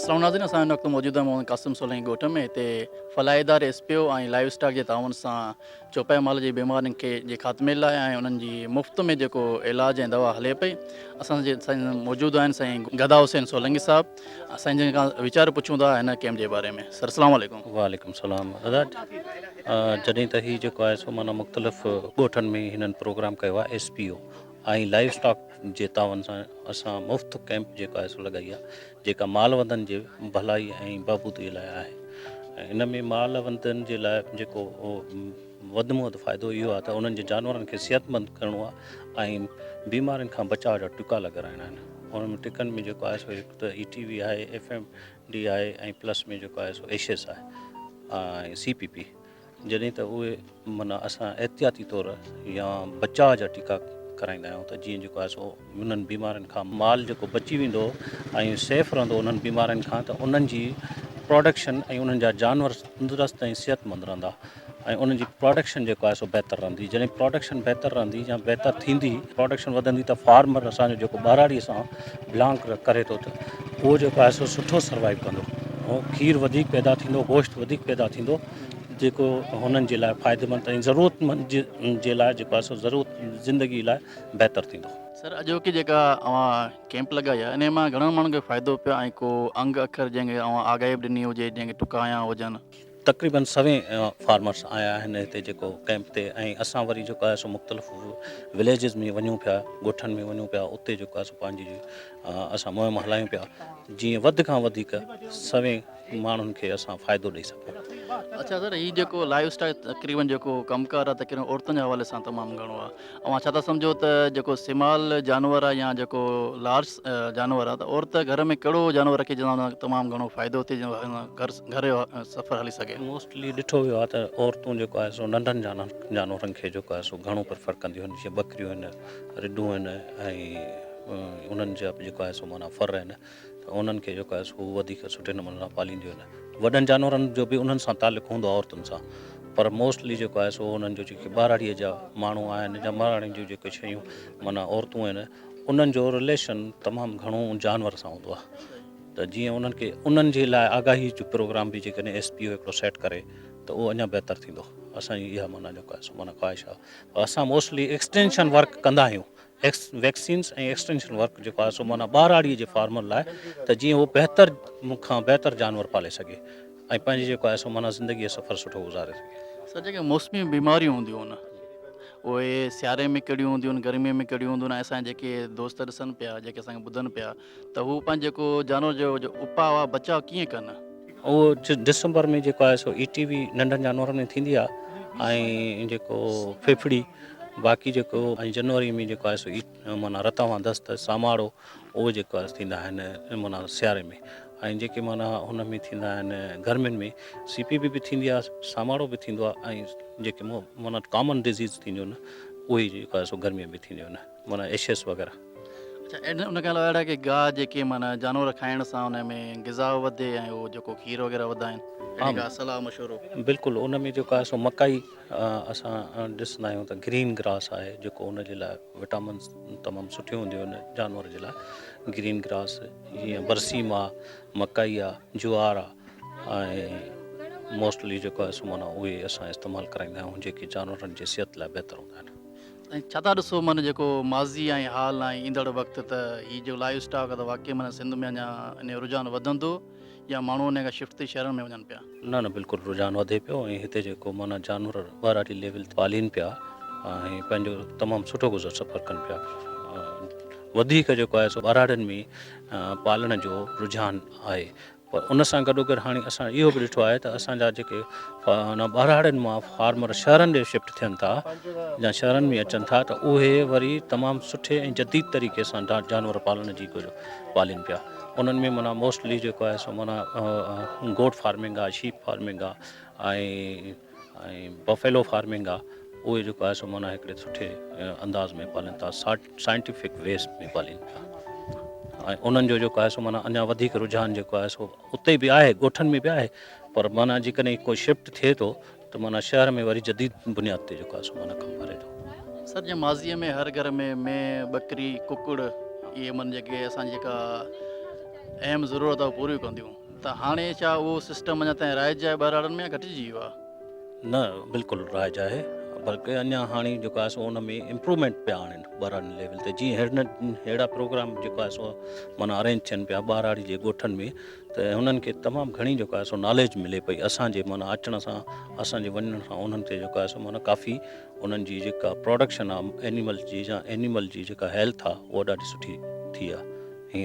अस्सलाम नाज़रीन, असां हिन वक़्तु मौजूदु आहियूं कासिम सोलंकी ॻोठ में। हिते फलाईदार एसपीओ ऐं लाइव स्टॉक जे ताउन सां चौपाई माल जी बीमारियुनि खे जे ख़ात्मे लाइ ऐं उन्हनि जी मुफ़्त में जेको इलाज ऐं दवा हले पई। असांजे साईं मौजूदु आहिनि साईं गदा हुसैन सोलंकी साहब। असां जिन खां वीचार पुछूं था हिन कैम्प जे बारे में। सर अस्सलाम वालेकुम। वालेकुम सलाम दादा। जॾहिं त हीउ जेको आहे सो माना मुख़्तलिफ़ ॻोठनि में हिननि प्रोग्राम कयो आहे एसपीओ ऐं लाइव स्टॉक जे तावन सां असां मुफ़्त कैंप जेको आहे सो लॻाई आहे, जेका मालवंदनि जे भलाई ऐं बहबूदी लाइ आहे। ऐं इन में मालवंदनि जे लाइ जेको वधि में वधि फ़ाइदो इहो आहे त उन्हनि जे जानवरनि खे सिहतमंद करिणो आहे ऐं बीमारियुनि खां बचाव जा टिका लॻाराइणा आहिनि। उन में टिकनि में जेको आहे सो हिकु त ETV आहे, FMD आहे ऐं प्लस में जेको आहे सो एशियस आहे ऐं CPP। जॾहिं त उहे माना असां एहतियाती तौर या बचाव जा टीका कराईंदा आहियूं त जीअं जेको आहे सो उन्हनि बीमारियुनि खां माल जेको बची वेंदो ऐं सेफ़ रहंदो उन्हनि बीमारियुनि खां, त उन्हनि जी प्रोडक्शन ऐं उन्हनि जा जानवर तंदुरुस्त ऐं सिहतमंद रहंदा ऐं उन्हनि जी प्रोडक्शन जेको आहे सो बहितरु रहंदी। जॾहिं प्रोडक्शन बहितरु रहंदी या बहितरु थींदी, प्रोडक्शन वधंदी, त फार्मर असांजो जेको ॿारहाड़ीअ सां बिलोंग करे थो, त उहो जेको आहे सो सुठो सर्वाइव कंदो ऐं खीर वधीक पैदा थींदो, गोश्त वधीक पैदा थींदो, जेको हुननि जे लाइ फ़ाइदेमंद ऐं ज़रूरतमंद जे लाइ जेको आहे सो ज़रूरत ज़िंदगी लाइ बहितरु थींदो। सर अॼोकी जेका अवां कैंप लॻाई आहे इन मां घणनि माण्हुनि खे फ़ाइदो पियो ऐं को अंग अखर जंहिंखे अवां आगाही बि ॾिनी हुजे, जंहिंखे टुकाया हुजनि? तक़रीबन 100 फार्मर्स आया आहिनि हिते जेको कैंप ते, ऐं असां वरी जेको आहे सो मुख़्तलिफ़ विलेजिस में वञूं पिया, ॻोठनि में वञूं पिया, उते जेको आहे सो पंहिंजी असां मुहिम हलायूं पिया, जीअं वधि खां वधीक 100 माण्हुनि खे असां फ़ाइदो ॾेई सघूं। अच्छा सर, हीउ जेको लाइव स्टाइल तक़रीबन जेको कमुकारु आहे तक़रीबन औरतुनि जे हवाले सां तमामु घणो आहे। ऐं छा था सम्झो त जेको सिमाल जानवर आहे या जेको लार्ज जानवर आहे, त औरत घर में कहिड़ो जानवर रखे जंहिं तमामु घणो फ़ाइदो थिए, घर जो सफ़र हली सघे? मोस्टली ॾिठो वियो आहे त औरतूं जेको आहे सो नंढनि जानवरनि खे जेको आहे सो घणो प्रेफर कंदियूं आहिनि, जीअं ॿकरियूं आहिनि, रिढूं आहिनि ऐं उन्हनि जा जेको आहे सो माना फर आहिनि, त उन्हनि खे जेको आहे सो वधीक सुठे नमूने सां पालींदियूं आहिनि। वॾनि जानवरनि जो बि उन्हनि सां तालुक़ु हूंदो आहे औरतुनि सां, पर मोस्टली जेको आहे सो उन्हनि जो जेके ॿारहाड़ीअ जा माण्हू आहिनि या ॿारहाड़ियुनि जूं जेके शयूं माना औरतूं आहिनि, उन्हनि जो रिलेशन तमामु घणो जानवर सां हूंदो आहे। त जीअं उन्हनि खे उन्हनि जे लाइ आगाही जो प्रोग्राम बि जेकॾहिं एसपीओ हिकिड़ो सेट करे त उहो अञा बहितरु थींदो। असांजी इहा माना जेको आहे सो माना ख़्वाहिश आहे। असां मोस्टली एक्सटेंशन वर्क कंदा आहियूं, वैक्सीन्स ऐं एक्सटेंशन वर्क जेको आहे सो माना ॿारहाड़ीअ जे फार्मर लाइ, त जीअं उहो बहितरु खां बहितरु जानवर पाले सघे ऐं पंहिंजी जेको आहे सो माना ज़िंदगीअ जो सफ़र सुठो गुज़ारे सघे। सर जेके मौसमी बीमारियूं हूंदियूं आहिनि उहे सियारे में कहिड़ियूं हूंदियूं आहिनि, गर्मीअ में कहिड़ियूं हूंदियूं आहिनि, ऐं असांजे जेके दोस्त ॾिसनि पिया, जेके असांखे ॿुधनि पिया, त हू पंहिंजो जेको जानवर जो उपाउ आहे बचाव कीअं कनि? उहो दिसंबर में जेको आहे सो ETV नंढनि जानवरनि में थींदी आहे, ऐं जेको फिफड़ी, बाक़ी जेको ऐं जनवरी में जेको आहे सो माना रतवा दस्त, सामाड़ो, उहे जेको आहे थींदा आहिनि माना सियारे में, ऐं जेके माना हुन में थींदा आहिनि गर्मियुनि में CPP बि थींदी आहे, सामाड़ो बि थींदो आहे, ऐं जेके माना कॉमन डिज़ीज़ थींदियूं आहिनि उहे जेको आहे सो गर्मीअ में थींदियूं आहिनि, माना एशियस वग़ैरह। अच्छा, उन खां अलावा अहिड़ा की गाह जेके माना जानवर खाइण सां उन में ग़िज़ा वधे ऐं उहो जेको खीर वग़ैरह वधाइनि, अहिड़ी का सलाह मशवरो? बिल्कुलु, उन में जेको आहे सो मकाई असां ॾिसंदा आहियूं त ग्रीन ग्रास आहे, जेको उन जे लाइ विटामिन्स तमामु सुठियूं हूंदियूं आहिनि जानवर जे लाइ। ग्रीन ग्रास जीअं बरसीम आहे, मकाई आहे, ज्वार आहे, ऐं मोस्टली जेको आहे सो माना उहे असां इस्तेमालु कराईंदा आहियूं, जेके जानवरनि जी सिहत लाइ बहितरु हूंदा आहिनि। ऐं छा था ॾिसो माना जेको माज़ी ऐं हाल ऐं ईंदड़ वक़्तु, त हीअ जो लाइव स्टॉक आहे त वाक़ई माना सिंध में अञा इन जो रुझान वधंदो या माण्हू उन खां शिफ्ट थी शहरनि में वञनि पिया? न बिल्कुलु रुझान वधे पियो, ऐं हिते जेको माना जानवर ॿारहाड़ी लेवल ते पालीनि पिया ऐं पंहिंजो तमामु सुठो गुज़र सफ़र कनि पिया। वधीक जेको आहे सो ॿारहाड़ियुनि में पालण जो रुझान आहे, पर उन सां गॾोगॾु हाणे असां इहो बि ॾिठो आहे त असांजा जेके ॿारहाड़ियुनि मां फार्मर शहरनि ॾे शिफ्ट थियनि था या शहरनि में अचनि था, त उहे वरी तमामु सुठे ऐं जदीद तरीक़े सां जानवर पालण जी पालीनि पिया। उन्हनि में माना मोस्टली जेको आहे सो माना गोट फार्मिंग आहे, शीप फार्मिंग आहे ऐं बफेलो फार्मिंग आहे, उहे जेको आहे सो माना हिकिड़े सुठे अंदाज़ में पालनि था, साइंटिफिक वेस में पालीनि था। ऐं उन्हनि जो जेको आहे सो माना अञा वधीक रुझान जेको आहे सो उते बि आहे, ॻोठनि में बि आहे, पर माना जेकॾहिं कोई शिफ्ट थिए थो त माना शहर में वरी जदीद बुनियाद ते जेको आहे सो माना कमु करे थो। सर जीअं माज़ीअ में हर घर में ॿकरी, कुकुड़, इहे मन जेके असांजी जेका अहम ज़रूरत आहे पूरियूं कंदियूं, त हाणे छा उहो सिस्टम अञा ताईं राइज आहे ॿारनि में या घटिजी वियो आहे? न बिल्कुलु राइज आहे, बल्कि अञा हाणे जेको आहे सो उन में इम्प्रूवमेंट पिया आणनि ॿारनि लेवल ते। जीअं अहिड़ा प्रोग्राम जेको आहे सो माना अरेंज थियनि पिया ॿाराड़ी जे ॻोठनि में, त हुननि खे तमामु घणी जेको आहे सो नॉलेज मिले पई असांजे माना अचण सां, असांजे वञण सां उन्हनि ते जेको आहे सो माना काफ़ी उन्हनि जी जेका प्रोडक्शन आहे एनिमल जी या एनिमल जी जेका हेल्थ आहे उहा ॾाढी सुठी थी आहे।